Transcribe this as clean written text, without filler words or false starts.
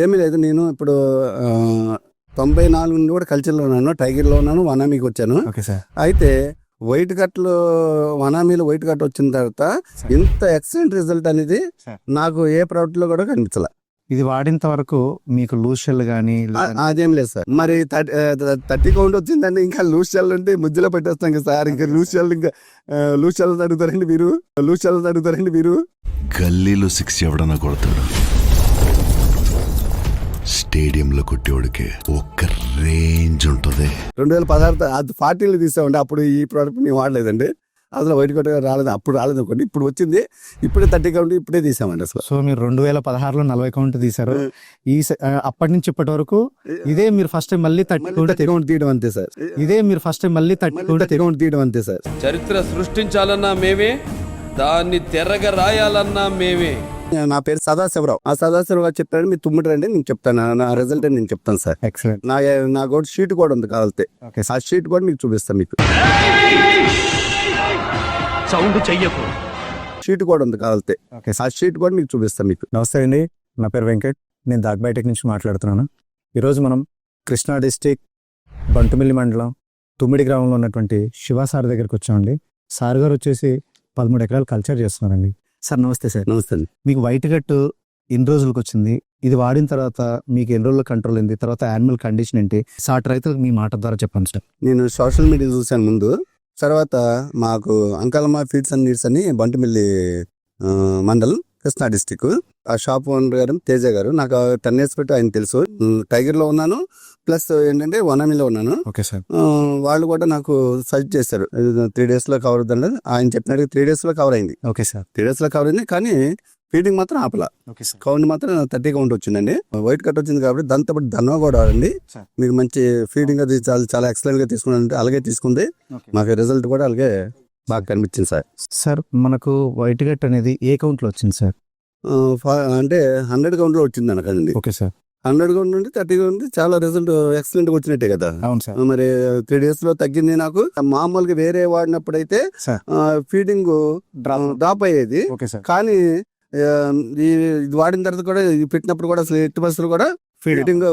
ఏమీ లేదు. నేను ఇప్పుడు 94 నుండి కూడా కల్చర్లో ఉన్నాను, టైగర్లో ఉన్నాను, వనామీకి వచ్చాను. Okay sir. అయితే వైట్ కట్లో వనామీలో వైట్ కట్ వచ్చిన తర్వాత ఇంత ఎక్సలెంట్ రిజల్ట్ అనేది నాకు ఏ ప్రోడక్ట్ లో కూడా కనిపించాల. ఇది వాడినంత వరకు మీకు లూజ్ షెల్ కానీ అదేం లేదు సార్. మరి 30 కౌంట్ వచ్చిందండి, ఇంకా లూజ్ షెల్ అంటే ముద్దులో పెట్టేస్తాం కదా సార్. ఇంకా లూజ్ షెల్ అడుగుతారండి మీరు. గల్లీలో 6 ఎవడన్నా కొడతాడు, స్టేడియంలో కొట్టేవాడికి ఒక్క రేంజ్ ఉంటుంది. 2016 అది 40లో తీసామండి. అప్పుడు ఈ ప్రోడక్ట్ మేము వాడలేదండి. అసలు వైట్ కట్ రాలేదు, అప్పుడు రాలేదు అనుకోండి. ఇప్పుడు వచ్చింది, ఇప్పుడే 30 కౌంట్ ఇప్పుడే తీసామండి అసలు. సో మీరు 2016లో 40 కౌంట్ తీశారు. అప్పటి నుంచి ఇప్పటి వరకు ఇదే మీరు ఫస్ట్ టైం మళ్ళీ 30 కౌంట్ తీయడం అంతే సార్. ఇదే మీరు ఫస్ట్ టైం మళ్ళీ 30 కౌంట్ తీయడం అంతే సార్. చరిత్ర సృష్టించాలన్నా మేమే, దాన్ని తెరగ రాయాలన్నా మేమే. నా పేరు సదాశివరావు. ఆ సదాశివరావు చెప్పాడు, మీరు తుమ్మిడి రండి, నేను చెప్తాను నా రిజల్ట్ అని నేను చెప్తాను సార్. ఎక్సలెంట్. నా కూడా షీట్ కూడా ఉంది కావాలితే. ఆ షీట్ కూడా మీకు చూపిస్తాను. మీకు సౌండ్ చెయ్యకు. షీట్ కూడా ఉంది కావాలితే. ఆ షీట్ కూడా మీకు చూపిస్తాను. మీకు నమస్తే అండి, నా పేరు వెంకట్, నేను దాగ్బైటెక్ నుంచి మాట్లాడుతున్నాను. ఈరోజు మనం కృష్ణా డిస్టిక్ బంటుమిల్లి మండలం తుమ్మిడి గ్రామంలో ఉన్నటువంటి శివ సార్ దగ్గరికి వచ్చామండి. సార్ గారు వచ్చేసి 13 ఎకరాలు కల్చర్ చేస్తున్నారండి. సార్ నమస్తే సార్. నమస్తే అండి. మీకు వైట్ కట్ ఎన్ని రోజులకు వచ్చింది, ఇది వాడిన తర్వాత మీకు ఎన్ని రోజుల్లో కంట్రోల్ అయింది, తర్వాత యానిమల్ కండిషన్ ఏంటి, సాటి రైతులకు మీ మాట ద్వారా చెప్పండి సార్. నేను సోషల్ మీడియా చూశాను ముందు. తర్వాత మాకు అంకలమ్మ ఫీడ్స్ అండ్ నీడ్స్ అని బంటుమిల్లి మండల్ కృష్ణా డిస్టిక్, ఆ షాప్ ఓనర్ గారు తేజ గారు, నాకు 10 years పెట్టి ఆయన తెలుసు. టైగర్ లో ఉన్నాను, ప్లస్ ఏంటంటే వనామీలో ఉన్నాను. Okay sir. వాళ్ళు కూడా నాకు సజెస్ట్ చేశారు 3 days లో కవర్ అవుతుంది. ఆయన చెప్పినట్టు 3 days లో కవర్ అయింది. Okay sir. 3 days లో కవర్ అయింది, కానీ ఫీడింగ్ మాత్రం ఆపలా. Okay sir. కౌంట్ మాత్రం 30 కౌంట్ వచ్చిందండి. వైట్ కట్ వచ్చింది కాబట్టి దాంతో పాటు ధన్వా కూడా వాడండి. మీకు మంచి ఫీడింగ్ అది చాలా ఎక్సలెంట్ గా తీసుకున్నానంటే అలాగే తీసుకుంది. మాకు రిజల్ట్ కూడా అలాగే బాగా కనిపించింది సార్. సార్ మనకు వైట్ కట్ అనేది ఏ కౌంట్ లో వచ్చింది సార్? అంటే 100 కౌంట్ లో వచ్చింది అనకండి. Okay sir. 100 కౌంట్ నుండి 30 కౌంట్ చాలా రిజల్ట్ ఎక్సలెంట్ గా వచ్చినట్టే కదా. అవును సార్. మరి 3 days లో తగ్గింది నాకు. మామూలుగా వేరే వాడినప్పుడు అయితే ఫీడింగ్ డ్రాప్ అయ్యేది. Okay sir. కానీ ఇది వాడిన తర్వాత కూడా పెట్టినప్పుడు కూడా అసలు ఎట్టి బస్సులు కూడా ఫీడింగ్